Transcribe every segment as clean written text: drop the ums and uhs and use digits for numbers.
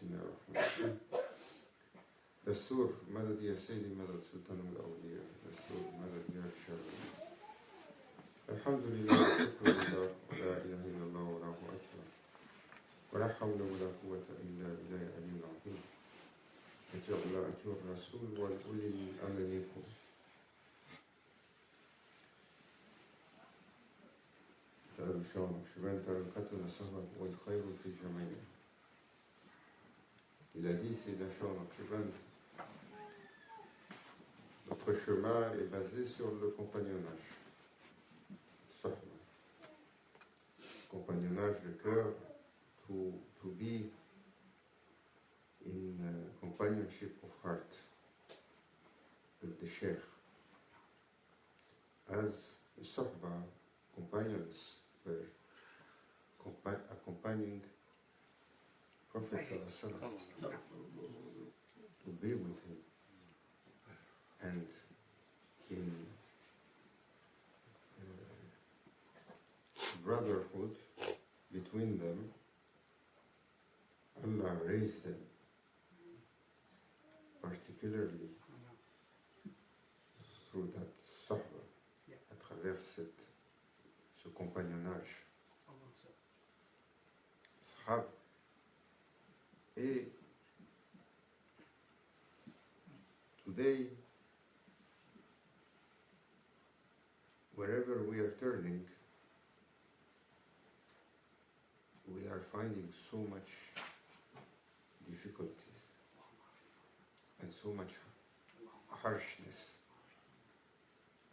بسم الله الرحمن الرحيم. دستور مدد يا سيدي مدد سلطان الأولياء، دستور مدد يا الشرعي. الحمد لله والشكر لله ولا إله إلا الله والله أكبر ولا حول ولا قوة إلا بالله العلي العظيم. أطيعوا الله أطيعوا الرسول وأولي الأمر منكم. والخير في جميعه. Il a dit, c'est la Shaykh, notre chemin est basé sur le compagnonnage. Sohba. Compagnonnage de cœur, to be in companionship of heart with the Shaykh. As the Sohba companions were accompanying Prophet to be with him, and in brotherhood between them, Allah raised them, particularly through that Sohba, à travers ce compagnonnage. Ashab. Et today, wherever we are turning, we are finding so much difficulty and so much harshness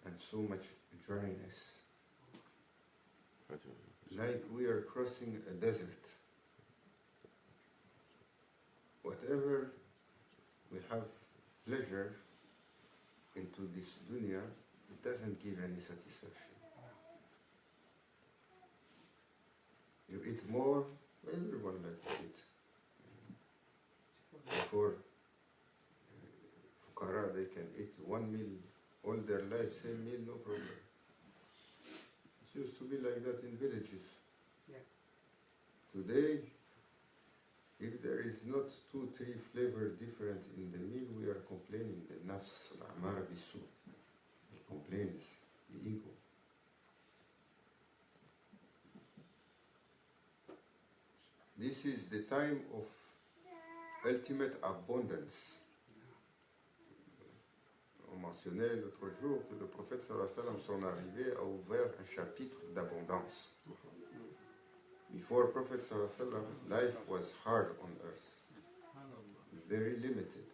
and so much dryness. Like we are crossing a desert. Whatever we have pleasure into this dunya, it doesn't give any satisfaction. You eat more, everyone likes to eat. For Fuqara, they can eat one meal all their life, same meal, no problem. It used to be like that in villages. Yeah. Today, if there is not 2-3 flavors different in the meal, we are complaining. The nafs, al-amara bisu, it complains, the ego. This is the time of ultimate abundance. On mentionnait l'autre jour que le prophète sallallahu alayhi wa sallam, son arrivée, a ouvert un chapitre d'abondance. Before Prophet sallallahu alayhi wa sallam, life was hard on earth, very limited.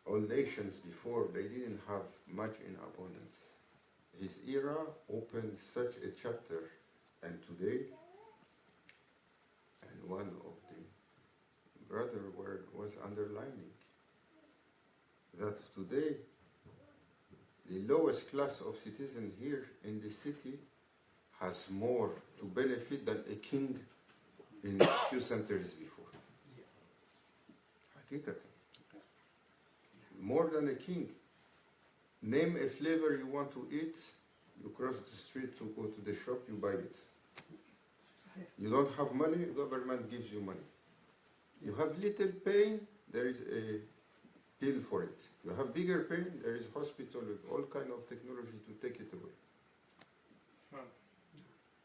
All nations before, they didn't have much in abundance. His era opened such a chapter, and today, and one of the brother was underlining that today the lowest class of citizen here in the city has more to benefit than a king in a few centuries before. Hakikatan. More than a king. Name a flavor you want to eat, you cross the street to go to the shop, you buy it. You don't have money, government gives you money. You have little pain, there is a pill for it. You have bigger pain, there is hospital with all kind of technology to take it away.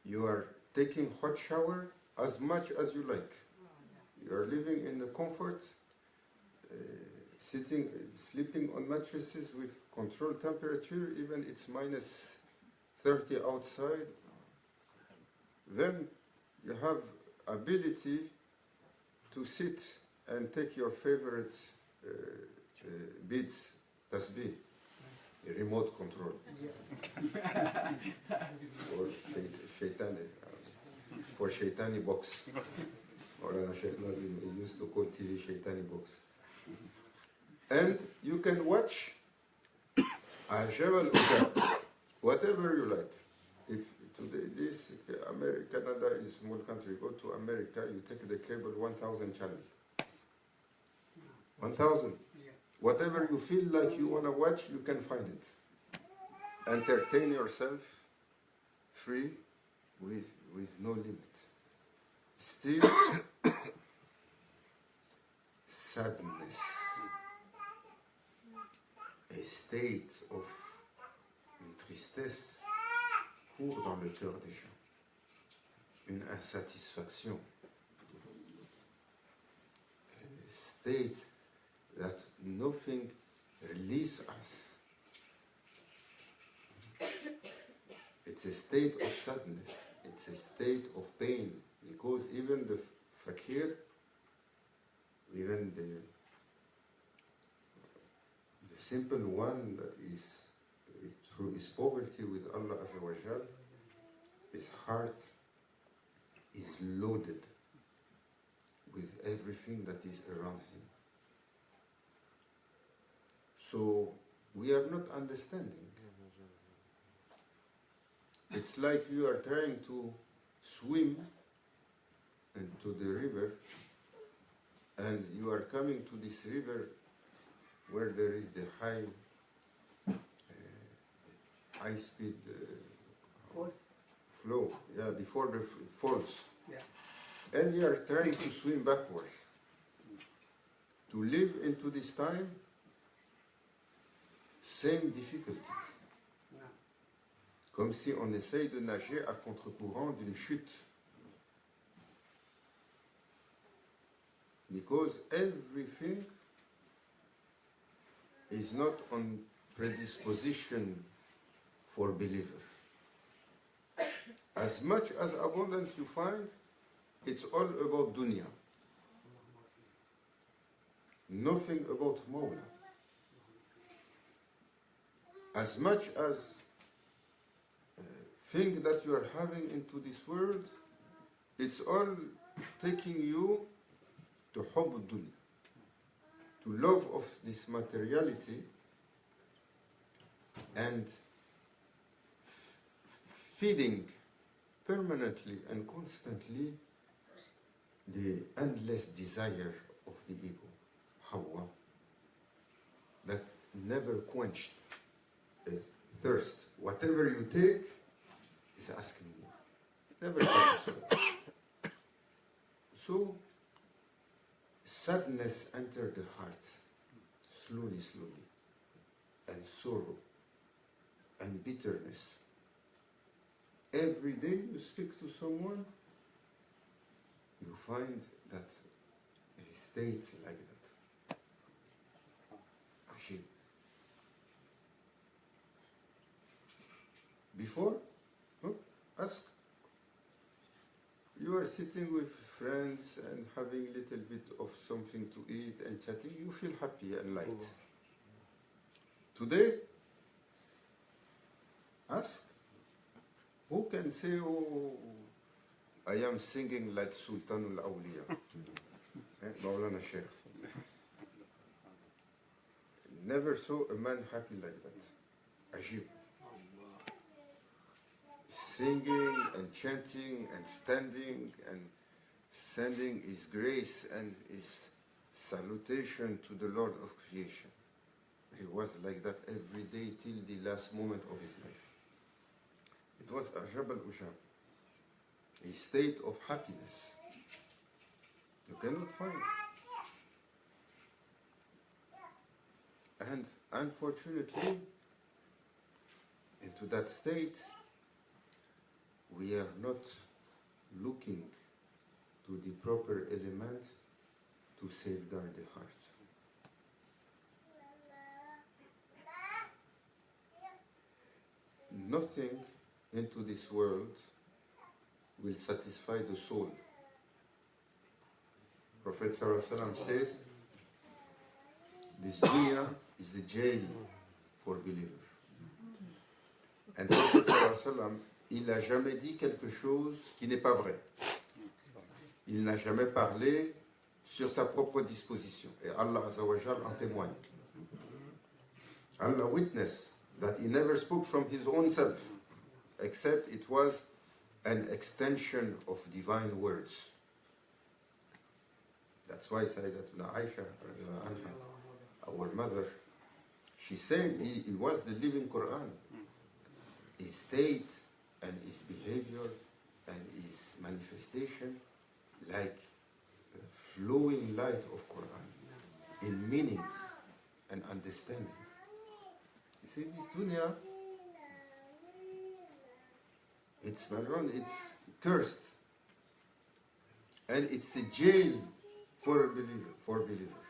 You are taking hot shower as much as you like. You are living in the comfort, sleeping on mattresses with controlled temperature, even it's minus 30 outside. Then you have ability to sit and take your favorite beads, tasbih, a remote control. Or shaitani, for shaitani box. Or Shaykh Nazim used to call TV shaitani box. And you can watch Jabal Uda, whatever you like. If today Canada is a small country, go to America, you take the cable 1,000 channels. 1,000. Whatever you feel like you want to watch, you can find it. Entertain yourself free with no limit. Still, sadness, a state of une tristesse court dans le cœur des gens, une insatisfaction, a state that nothing releases us. It's a state of sadness, it's a state of pain, because even the fakir, even the simple one that is through his poverty with Allah Azza wa Jal, his heart is loaded with everything that is around him. So we are not understanding. It's like you are trying to swim into the river, and you are coming to this river where there is the high speed flow, before the falls. Yeah. And you are trying to swim backwards. To live into this time, same difficulties. Comme si on essaye de nager à contre-courant d'une chute. Because everything is not on predisposition for believer. As much as abundance you find, it's all about dunya. Nothing about Mawla. As much as thing that you are having into this world, it's all taking you to hubb dunya, to love of this materiality, and feeding permanently and constantly the endless desire of the ego, Hawa, that never quenched the thirst. Whatever you take is asking more, never satisfied. So sadness entered the heart, slowly, slowly, and sorrow and bitterness. Every day you speak to someone, you find that a state like that. Ajib. Before, ask. You are sitting with friends and having a little bit of something to eat and chatting, you feel happy and light. Today, ask. Who can say, oh, I am singing like Sultan al-Awliya? Maulana Shaykh. Never saw a man happy like that. Ajib. Singing and chanting and standing and sending his grace and his salutation to the Lord of creation. He was like that every day till the last moment of his life. It was Ajab al-Ujab, a state of happiness. You cannot find it. And unfortunately, into that state, we are not looking to the proper element to safeguard the heart. Nothing into this world will satisfy the soul. Prophet ﷺ said, this dunya is a jail for believers. And Prophet ﷺ, il n'a jamais dit quelque chose qui n'est pas vrai. Il n'a jamais parlé sur sa propre disposition. Et Allah Azza wa Jal en témoigne. Allah witnessed that he never spoke from his own self, except it was an extension of divine words. That's why Sayyidatuna Aisha, our mother, she said he was the living Quran. His state and his behavior and his manifestation like a flowing light of Quran. in meanings and understanding. You see, this dunya, it's mal'un, it's cursed. And it's a jail for a believer, for a believer.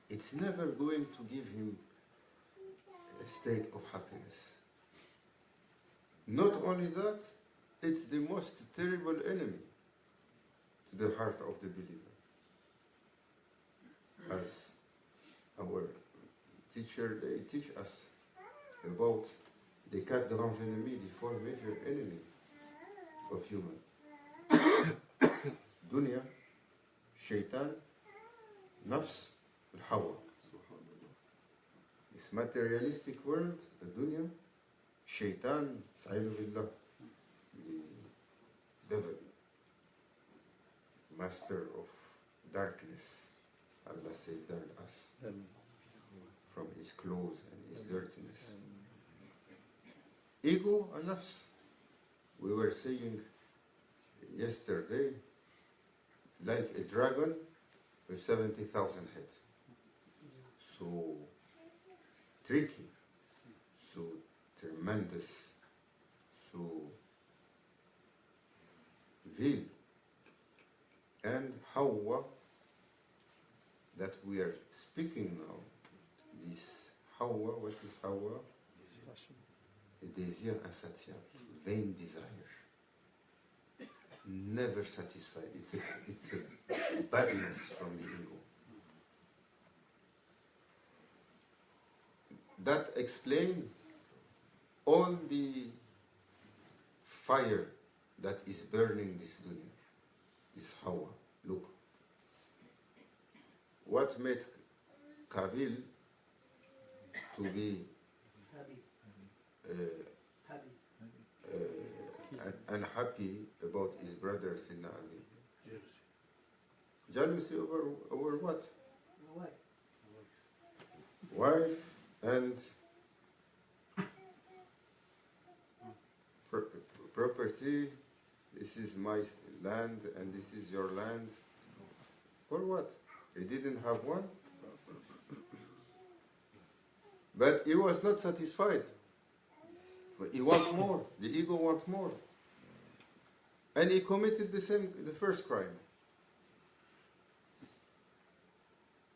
It's never going to give him a state of happiness. Not only that, it's the most terrible enemy to the heart of the believer. As our teacher, they teach us about the quatre grands ennemis, the four major enemies of human. Dunya, shaitan, nafs, and hawa. This materialistic world, the dunya, shaitan, sa'idhu billah, the devil, master of darkness, Allah safeguard us from his clothes and his dirtiness. Ego and nafs. We were saying yesterday, like a dragon with 70,000 heads. So tricky, so tremendous, so vil. And Hawa, that we are speaking now, this Hawa, what is Hawa? A désir insatiable, vain desire. Never satisfied. It's a badness from the ego. That explains all the fire that is burning this dunya, this Hawa. Look, what made Kabil to be unhappy about his brother Sina Ali? Jealousy over what? Wife and property. This is my land and this is your land. For what? He didn't have one. But he was not satisfied. He wants more. The ego wants more. And he committed the first crime.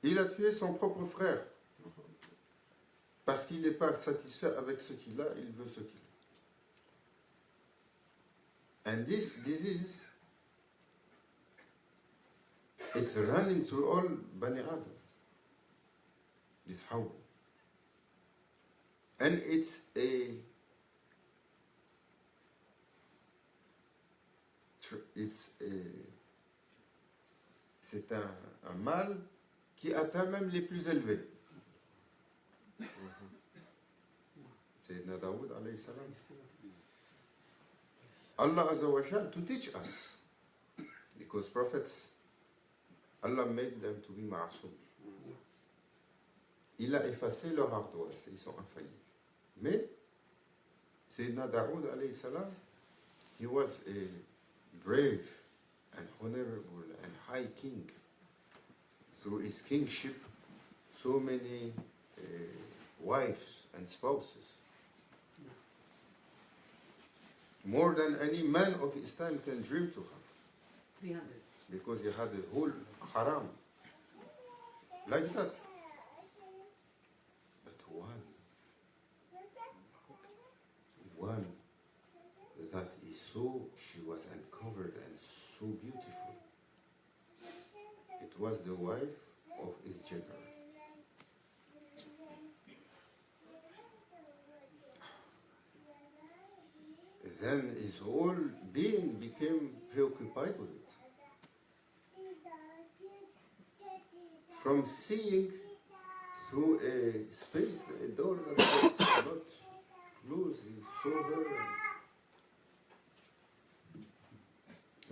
Il a tué son propre frère. Parce qu'il n'est pas satisfait avec ce qu'il a, il veut ce qu'il a. And this disease, it's running through all Bani Adam. This Hawa. And c'est un mal qui atteint même les plus élevés. Sayyidina Dawood alayhi salam. Allah Azza wa Jal to teach us, because prophets, Allah made them to be ma'asum. Il a effacé leur ardoise, ils sont infaillibles. Mais Sayyidina Dawood alayhi salam, he was a brave and honorable and high king. Through his kingship, so many wives and spouses. More than any man of his time can dream to have. 300. Because he had a whole haram. Like that. But one that is so, she was uncovered and so beautiful. It was the wife of his general. Then his whole being became preoccupied with it. From seeing through a space, a door that was not closed, he saw her.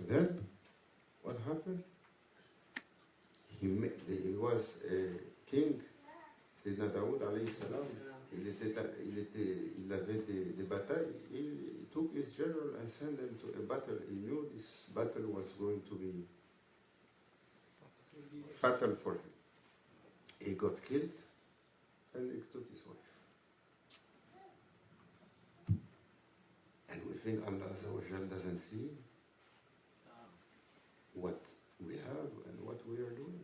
Then, what happened? He was a king, Sayyidina Dawood alayhi salam. Il avait des batailles. He took his general and sent them to a battle. He knew this battle was going to be fatal for him. he got killed and he took his wife. And we think Allah Azza wa Jal doesn't see what we have and what we are doing.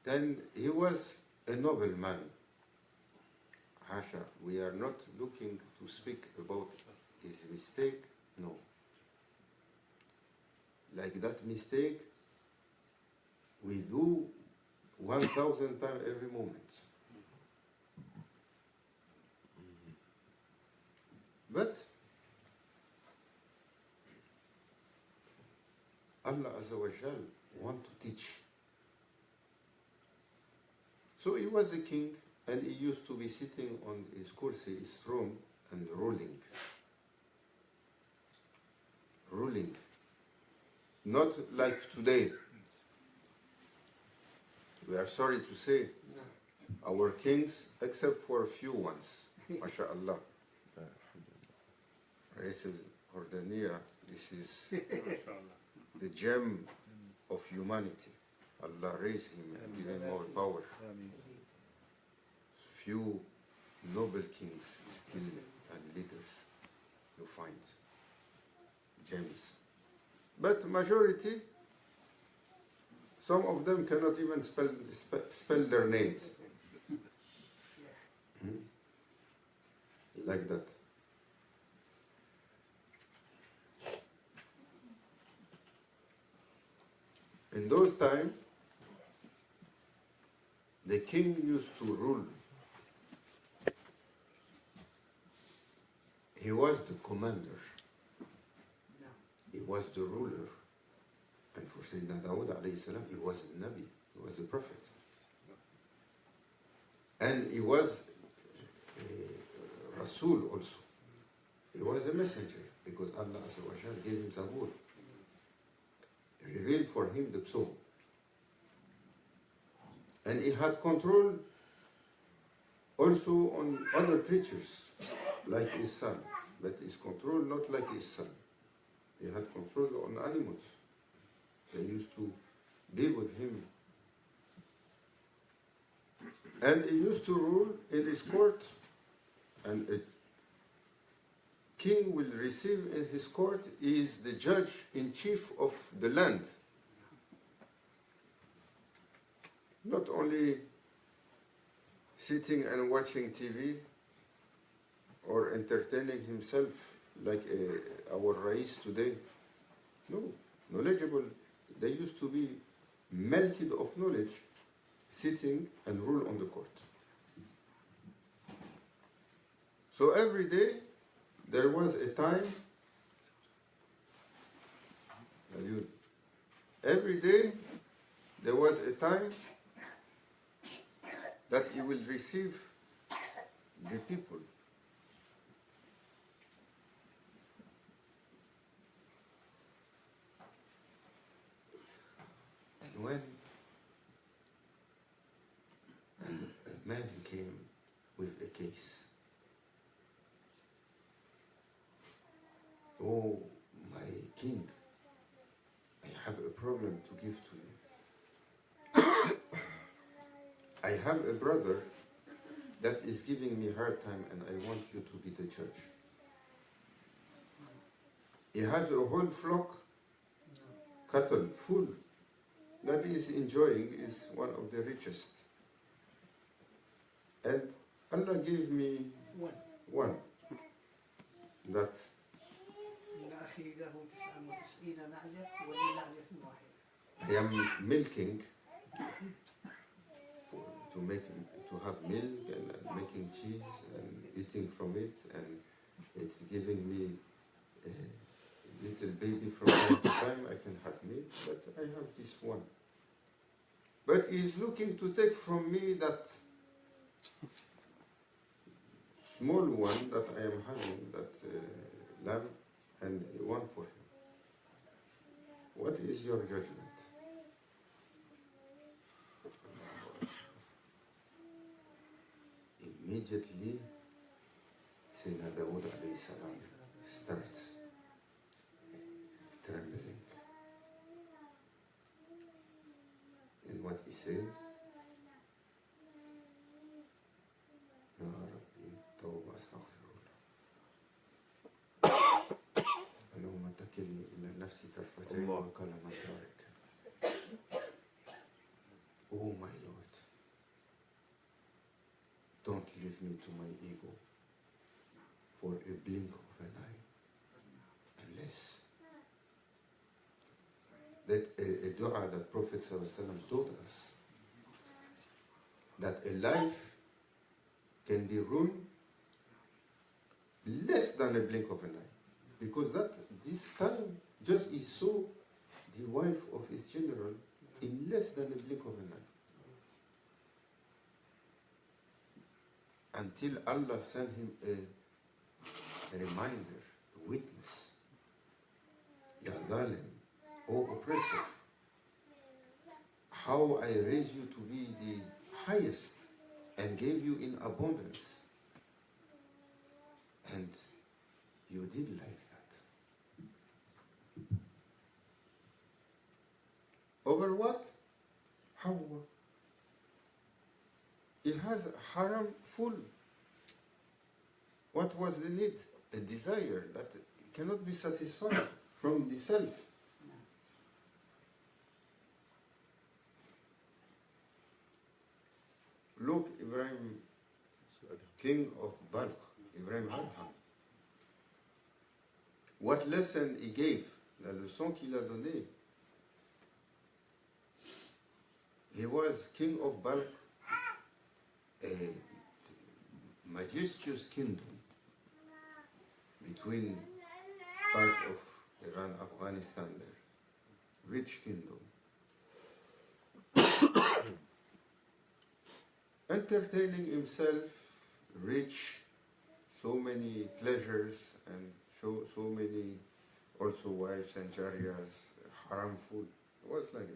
Then he was a noble man. Hasha, we are not looking to speak about his mistake, no. Like that mistake, we do 1,000 times every moment. But Allah Azza wa Jal want to teach. So he was a king, and he used to be sitting on his kursi, his throne, and ruling. Ruling. Not like today. We are sorry to say, our kings, except for a few ones, mashallah. Rais al-Jordania, this is the gem of humanity. Allah raise him and give him more power. Few noble kings still and leaders you find. Gems. But majority, some of them cannot even spell their names. Like that. In those times, the king used to rule. He was the commander. He was the ruler. And for Sayyidina Dawood alayhi salam, he was the Nabi. He was the prophet. And he was a Rasul also. He was a messenger because Allah Azza wa Jal gave him Zabur. He revealed for him the Psalm. And he had control also on other creatures, like his son. But his control not like his son. He had control on animals. They used to be with him. And he used to rule in his court. And a king will receive in his court, he is the judge in chief of the land. Not only sitting and watching TV or entertaining himself like our Rais today. No, knowledgeable. They used to be melted of knowledge, sitting and rule on the court. So every day there was a time, every day there was a time that he will receive the people. And when a man came with a case, oh, my king, I have a problem to give to you. I have a brother that is giving me a hard time and I want you to be the judge. He has a whole flock, cattle, full, that he is enjoying, is one of the richest. And Allah gave me one. That I am milking to have milk and making cheese and eating from it, and it's giving me a little baby from time to time. I can have milk, but I have this one. But he's looking to take from me that small one that I am having, that lamb, and one for him. What is your judgment? Immediately, Sayyidina Dawood alayhi salam starts trembling. say, Ya Rabbi, Tawbah, Astaghfirullah. اللهم تكلني إلى نفسي طرفتين وقلما دارك. Oh my Lord, don't leave me to my ego for a blink of an eye, unless that a dua that Prophet ﷺ taught us, that a life can be ruined less than a blink of an eye, because this time just he saw the wife of his general in less than a blink of an eye. Until Allah sent him a reminder, a witness. Ya Zalim, O oppressor, how I raised you to be the highest and gave you in abundance. And you did like that. Over what? How? He has haram full. What was the need? A desire that cannot be satisfied from the self. Look, Ibrahim, king of Balkh, Ibrahim Adham. What lesson he gave, la leçon qu'il a donnée. He was king of Balkh, a majestuous kingdom between part of Iran, Afghanistan there, rich kingdom. Entertaining himself, rich, so many pleasures and so many also wives and jariyas, haram food. It was like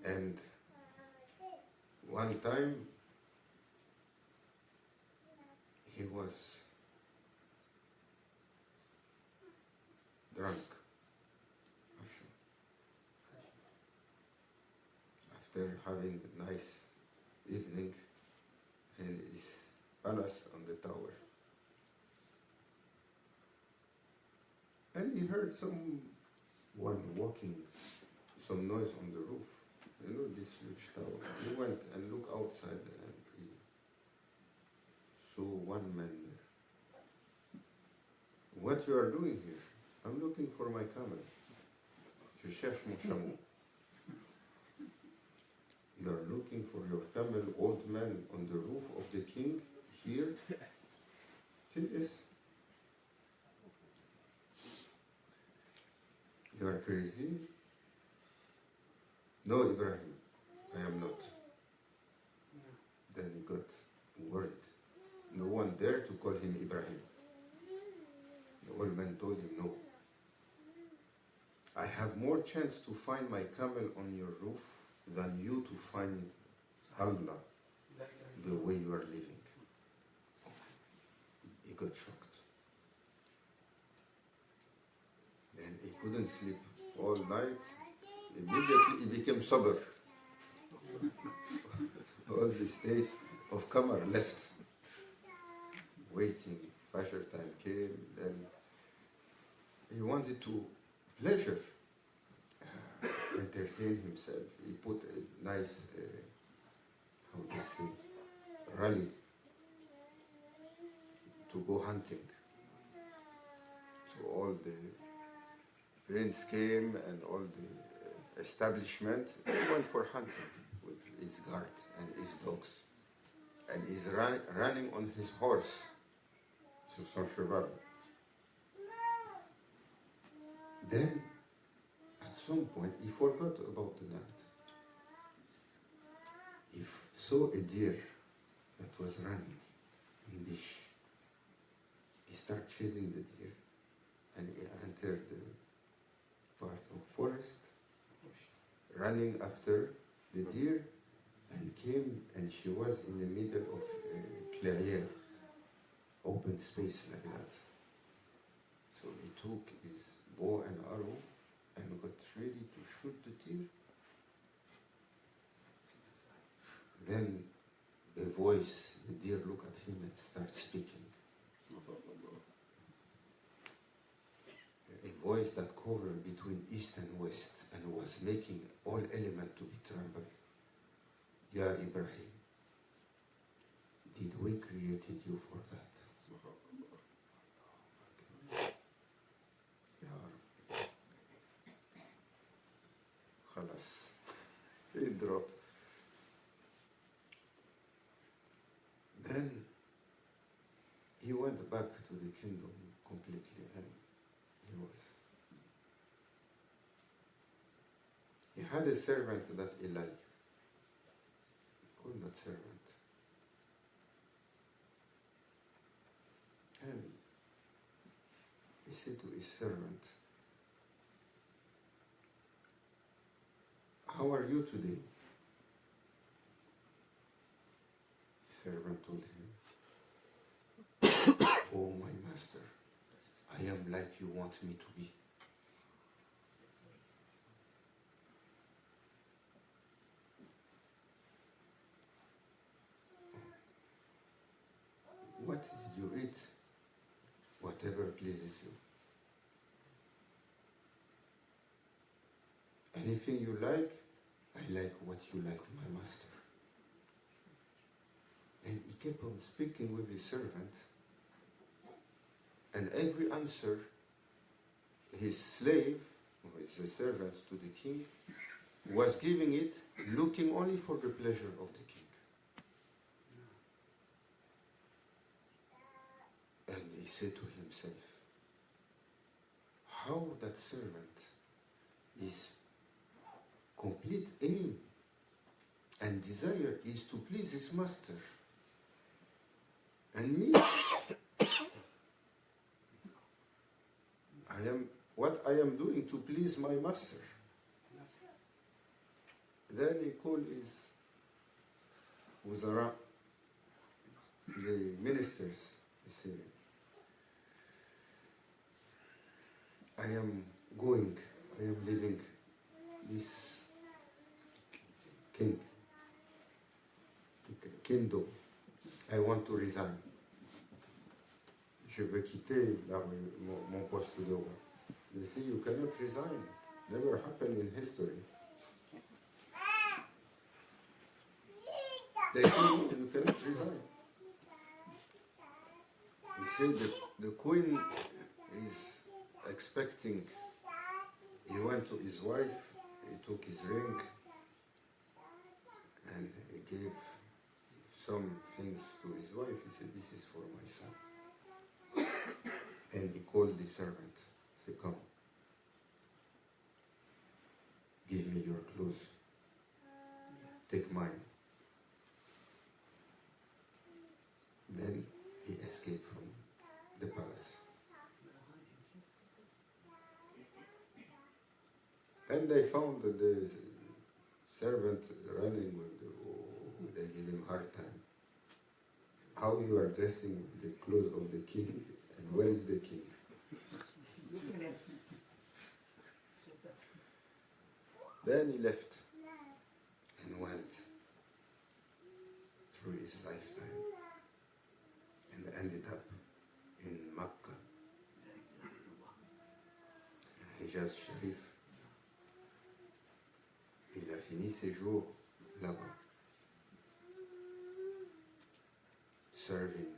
that. And one time he was drunk after having a nice evening in his palace on the tower. And he heard someone walking, some noise on the roof. You know, this huge tower. He went and looked outside and he saw one man there. What you are doing here? I'm looking for my camel. Je cherche mon chameau. You are looking for your camel, old man, on the roof of the king here? Yes. You are crazy? No, Ibrahim, I am not. Then he got worried. No one dared to call him Ibrahim. The old man told him, no. I have more chance to find my camel on your roof than you to find Allah the way you are living. He got shocked. Then he couldn't sleep all night. Immediately he became sober. All the state of Qamar left. Waiting, Fajr time came, then he wanted to pleasure, entertain himself. He put a nice, how do you say, rally to go hunting. So all the prince came and all the establishment, he went for hunting with his guard and his dogs. And he's running on his horse, sur son cheval. Then, at some point, he forgot about the night. He saw a deer that was running in the He started chasing the deer, and he entered the part of forest, running after the deer, and came, and she was in the middle of a clairière, open space like that. So he took his bow and arrow and got ready to shoot the deer, Then a voice, the deer look at him and start speaking. A voice that covered between east and west and was making all element to be tremble. Ya Ibrahim, did we created you for that? Ya Rabbi. Khalas. He dropped. Then he went back to the kingdom completely, and he had a servant that he liked. He called that servant. And he said to his servant, how are you today? The servant told him, oh my master, I am like you want me to be. What did you eat? Whatever pleases you. Anything you like, I like what you like, my master. And he kept on speaking with his servant, and every answer, his slave, or his servant to the king, was giving it, looking only for the pleasure of the king. And he said to himself, how that servant is complete aim and desire is to please his master. And me, what I am doing to please my master. Then he called his wuzara, the ministers. He said, I am leaving this kingdom. I want to resign. Je veux quitter mon poste de roi. You see, you cannot resign. Never happened in history. They say, no, you cannot resign. He said that the queen is expecting. He went to his wife, he took his ring, and he gave some things to his wife. He said, this is for my son. And he called the servant. He said, come, give me your clothes. Take mine. Then he escaped from the palace. And they found that the servant running with they gave him hard time. How you are dressing with the clothes of the king, and where is the king? Then he left and went through his lifetime and ended up in Makkah, in Hijaz Sharif. Il a fini ses jours là-bas, serving,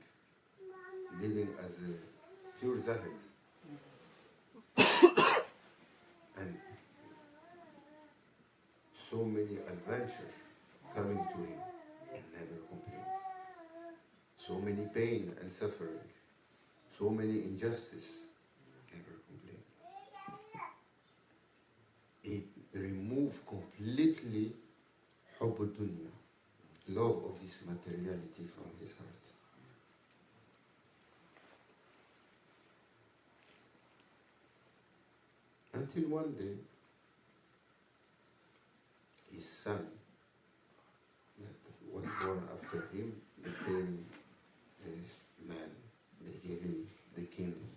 living as a pure Zahid. And so many adventures coming to him and never complain. So many pain and suffering, so many injustice, never complain. He removed completely hubb dunya, love of this materiality from his heart. Until one day, his son, that was born after him, became a man. They gave him the kingdom,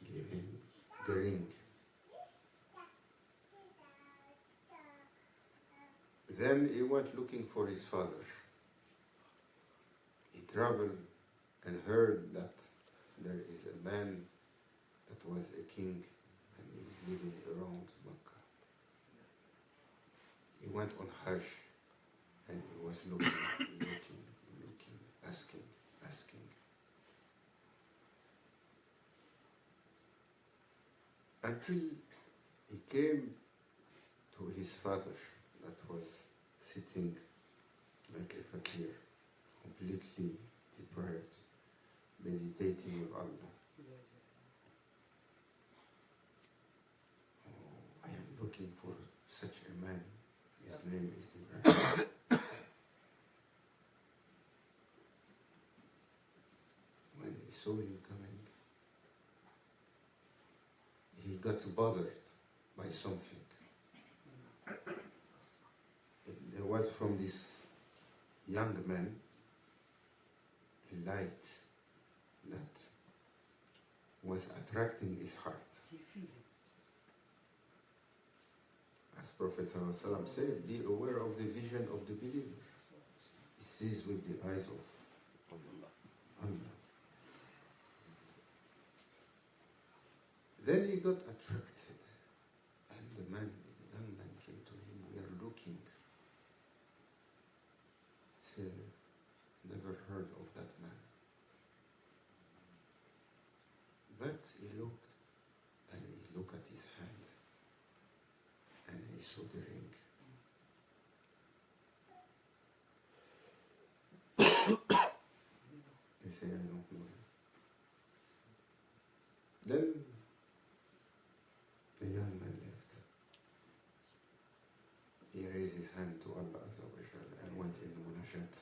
gave him the ring. Then he went looking for his father. He traveled and heard that there is a man that was a king and he is living around Mecca. He went on Hajj and he was looking, asking. Until he came to his father that was sitting like a fakir, completely deprived, meditating with Allah. Oh, I am looking for such a man. His name is Ibrahim. When he saw him coming, he got bothered by something. There was from this young man a light that was attracting his heart. As Prophet ﷺ said, be aware of the vision of the believer. He sees with the eyes of Allah. Then he got attracted, and the young man came to him. We are looking. He said, never heard of that man. But he looked, and he looked at his hand, and he saw the ring. He said, I don't know him. Then the young man left. He raised his hand to Allah Azza wa Jal and went in munajat.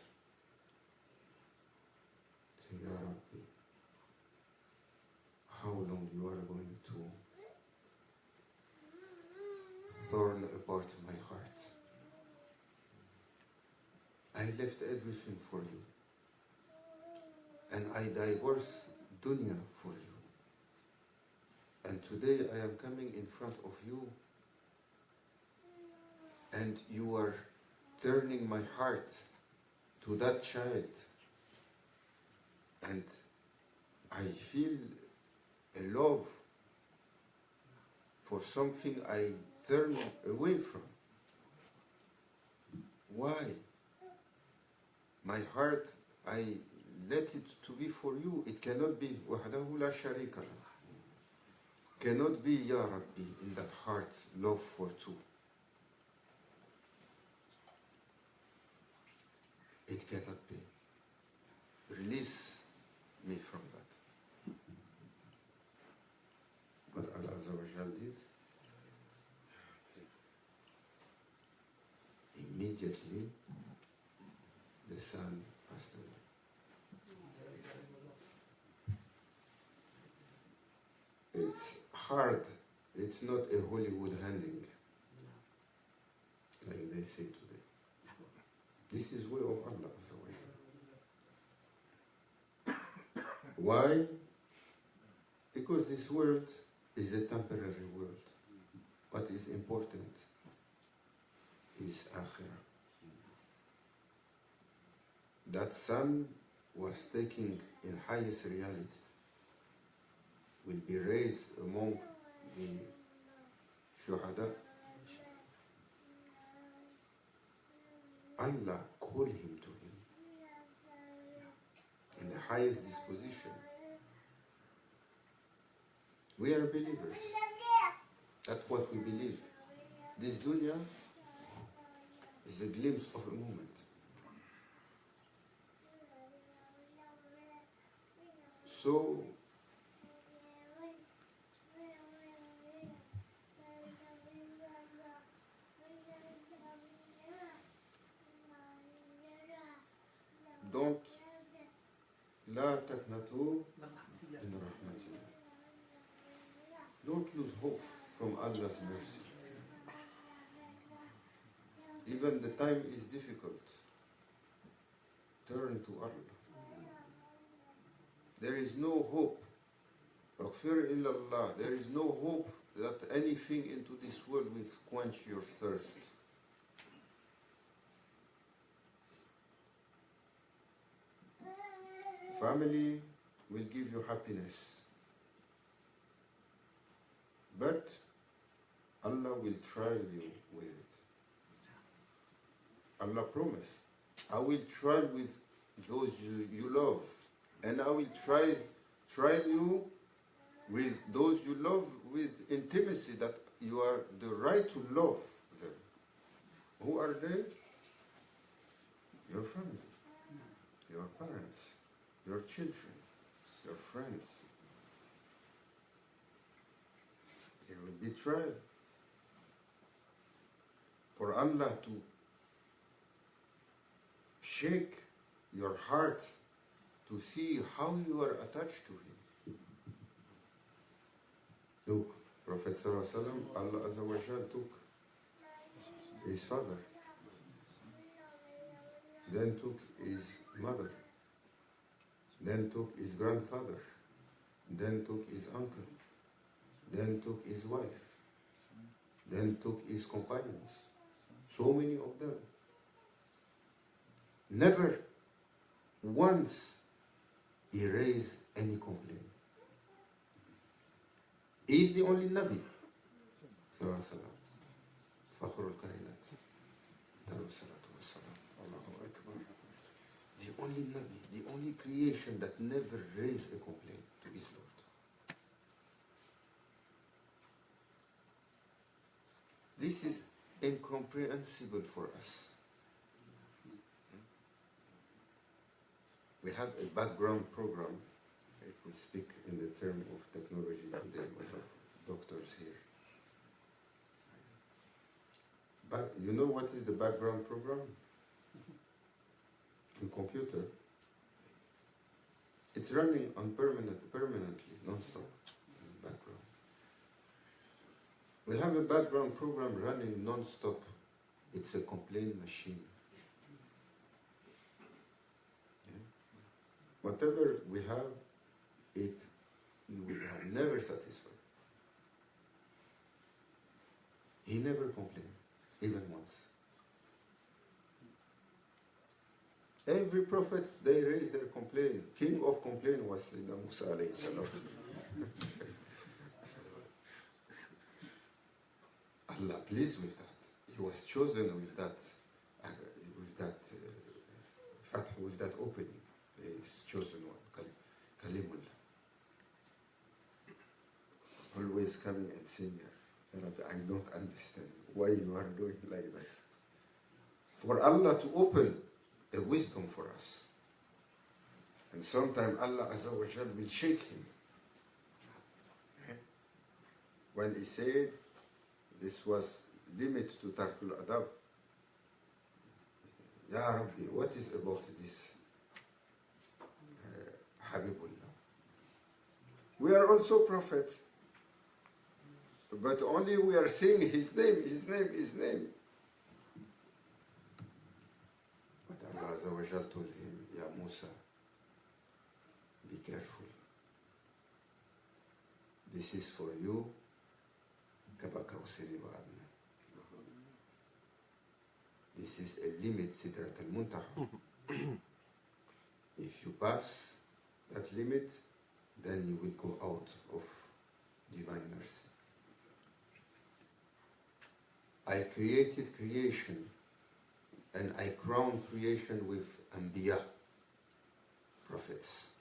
Said, Ya Rabbi, how long you are going to thorn apart my heart? I left everything for you. And I divorced dunya for you. And today I am coming in front of you and you are turning my heart to that child. And I feel a love for something I turn away from. Why? My heart, I let it to be for you. It cannot be. وَحْدَهُ لَا شَرِيكَ لَهُ. Cannot be, Ya Rabbi, in that heart, love for two. It cannot be. Release me from that. But Allah Azza wa Jal did. Immediately, the son passed away. It's hard. It's not a Hollywood handing, like they say today. This is way of Allah. Why? Because this world is a temporary world. What is important is Akhirah. That son was taking in highest reality, will be raised among the shuhada. Allah called him to him in the highest disposition. We are believers. That's what we believe. This dunya is a glimpse of a moment. So, don't لا تقنطوا من رحمة الله. Don't lose hope from Allah's mercy. Even the time is difficult. Turn to Allah. There is no hope. اغفر إلا الله. There is no hope that anything into this world will quench your thirst. Family will give you happiness, but Allah will try you with it. Allah promised, I will try with those you love, and I will try you with those you love with intimacy, that you are the right to love them. Who are they? Your family, your parents, your children, your friends. They will be tried. For Allah to shake your heart to see how you are attached to Him. Look, Prophet ﷺ, Allah Azza wa Jal took his father, then took his mother, then took his grandfather, then took his uncle, then took his wife, then took his companions. So many of them. Never once he raised any complaint. He is the only Nabi. Fakhrul Kainat. The only Nabi, the only creation that never raised a complaint to his Lord. This is incomprehensible for us. We have a background program, if we speak in the term of technology today, we have doctors here. But you know what is the background program? In computer, it's running on permanently, non-stop, in the background. We have a background program running non-stop. It's a complaint machine. Whatever we have, it will never satisfy. He never complained, even once. Every prophet, they raised their complaint. King of complaint was Sayyidina Musa alayhi salam. Allah pleased with that. He was chosen with that with that opening. His chosen one, Kalimullah. Always coming and saying, I don't understand why you are doing like that. For Allah to open a wisdom for us. And sometimes Allah Azza wa Jal will shake him. When he said, this was limit to Tarkul Adab. Ya Rabbi, what is about this Habibullah? We are also prophet, but only we are saying his name, his name, his name. But Allah Azza wa Jal told him, Ya Musa, be careful. This is for you. This is a limit, Sidrat al-Muntaha. If you pass that limit, then you will go out of divine mercy. I created creation, and I crowned creation with Anbiya, prophets.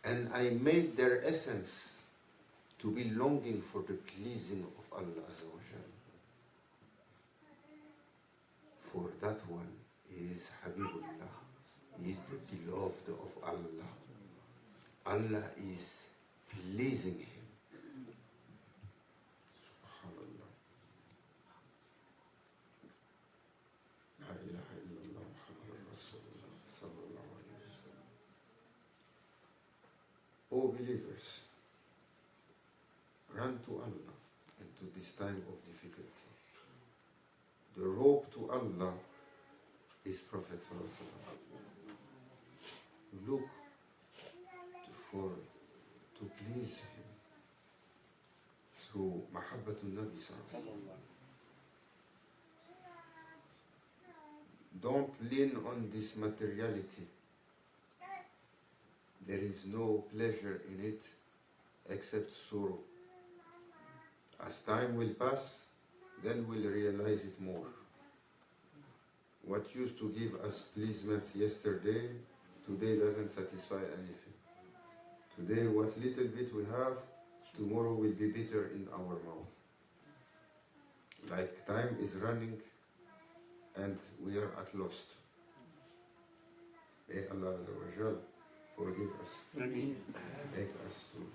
And I made their essence to be longing for the pleasing of Allah Azza wa Jal. For that one is Habibullah, he is the beloved of Allah. Allah is pleasing him. Subhanallah. La ilaha illallah Muhammadur Rasulullah sallallahu alayhi wa sallam. O believers, run to Allah into this time of difficulty. The rope to Allah is Prophet sallallahu alaihi wasallam. Look to please him through Mahabbatul Nabi sallallahu alaihi wasallam. Don't lean on this materiality. there is no pleasure in it except sorrow. As time will pass, then we'll realize it more. What used to give us pleasement yesterday, today doesn't satisfy anything. Today, what little bit we have, tomorrow will be bitter in our mouth. Like time is running and we are at lost. May Allah Azza wa Jal forgive us. Make us to